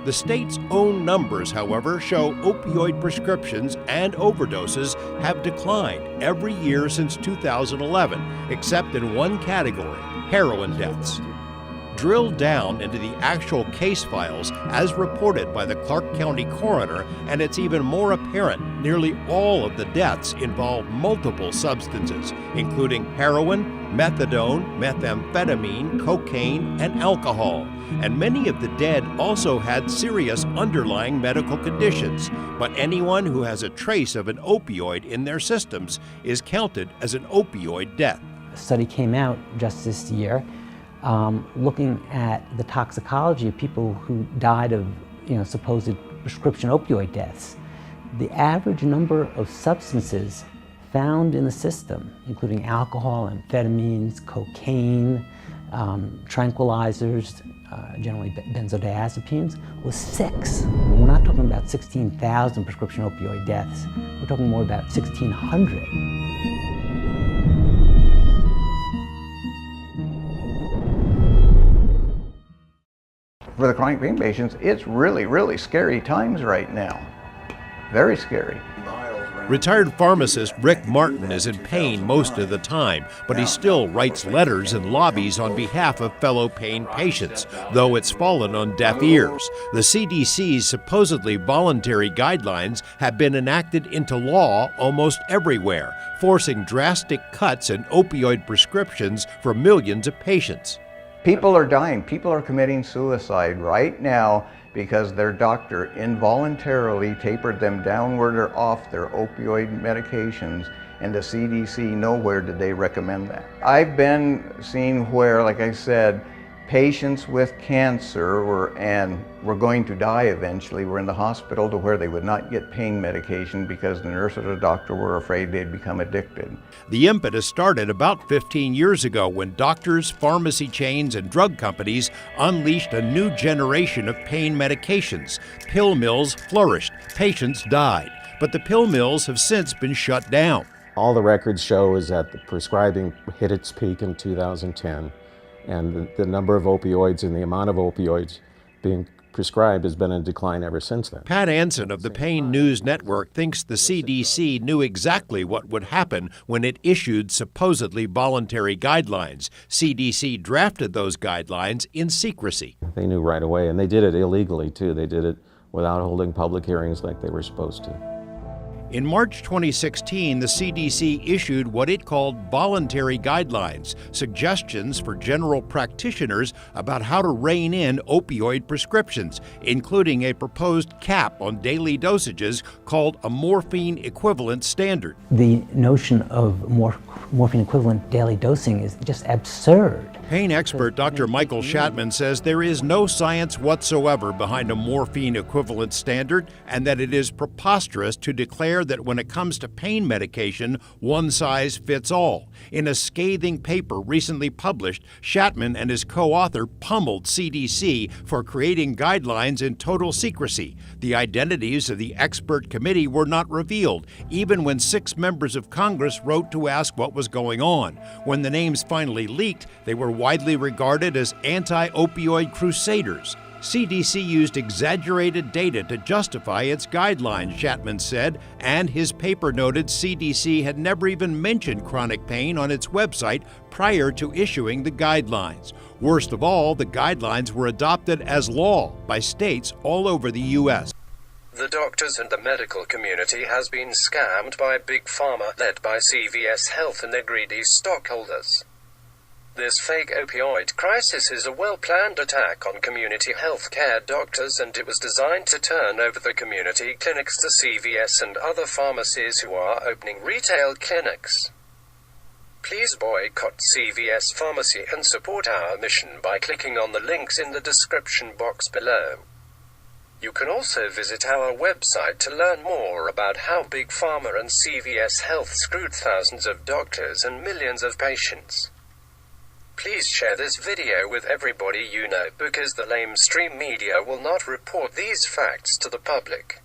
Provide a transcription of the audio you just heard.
The state's own numbers, however, show opioid prescriptions and overdoses have declined every year since 2011, except in one category, heroin deaths. Drill down into the actual case files as reported by the Clark County coroner, and it's even more apparent nearly all of the deaths involve multiple substances, including heroin, methadone, methamphetamine, cocaine, and alcohol. And many of the dead also had serious underlying medical conditions, but anyone who has a trace of an opioid in their systems is counted as an opioid death. A study came out just this year looking at the toxicology of people who died of supposed prescription opioid deaths. The average number of substances found in the system, including alcohol, amphetamines, cocaine, tranquilizers, generally benzodiazepines, was 6. We're not talking about 16,000 prescription opioid deaths. We're talking more about 1,600. For the chronic pain patients, it's really, really scary times right now. Very scary. Retired pharmacist Rick Martin is in pain most of the time, but he still writes letters and lobbies on behalf of fellow pain patients, though it's fallen on deaf ears. The CDC's supposedly voluntary guidelines have been enacted into law almost everywhere, forcing drastic cuts in opioid prescriptions for millions of patients. People are dying. People are committing suicide right now because their doctor involuntarily tapered them downward or off their opioid medications, and the CDC nowhere did they recommend that. I've been seeing where, like I said, patients with cancer were going to die eventually, were in the hospital to where they would not get pain medication because the nurse or the doctor were afraid they'd become addicted. The impetus started about 15 years ago when doctors, pharmacy chains, and drug companies unleashed a new generation of pain medications. Pill mills flourished, patients died, but the pill mills have since been shut down. All the records show is that the prescribing hit its peak in 2010. And the number of opioids and the amount of opioids being prescribed has been in decline ever since then. Pat Anson of the Pain News Network thinks the CDC knew exactly what would happen when it issued supposedly voluntary guidelines. CDC drafted those guidelines in secrecy. They knew right away, and they did it illegally too. They did it without holding public hearings like they were supposed to. In March 2016, the CDC issued what it called voluntary guidelines, suggestions for general practitioners about how to rein in opioid prescriptions, including a proposed cap on daily dosages called a morphine equivalent standard. The notion of morphine equivalent daily dosing is just absurd. Pain expert Dr. Michael Shatman says there is no science whatsoever behind a morphine equivalent standard, and that it is preposterous to declare that when it comes to pain medication, one size fits all. In a scathing paper recently published, Shatman and his co-author pummeled CDC for creating guidelines in total secrecy. The identities of the expert committee were not revealed, even when 6 members of Congress wrote to ask what was going on. When the names finally leaked, they were widely regarded as anti-opioid crusaders. CDC used exaggerated data to justify its guidelines, Shatman said, and his paper noted CDC had never even mentioned chronic pain on its website prior to issuing the guidelines. Worst of all, the guidelines were adopted as law by states all over the U.S. The doctors and the medical community has been scammed by Big Pharma, led by CVS Health and their greedy stockholders. This fake opioid crisis is a well-planned attack on community health care doctors, and it was designed to turn over the community clinics to CVS and other pharmacies who are opening retail clinics. Please boycott CVS Pharmacy and support our mission by clicking on the links in the description box below. You can also visit our website to learn more about how Big Pharma and CVS Health screwed thousands of doctors and millions of patients. Please share this video with everybody you know, because the lamestream media will not report these facts to the public.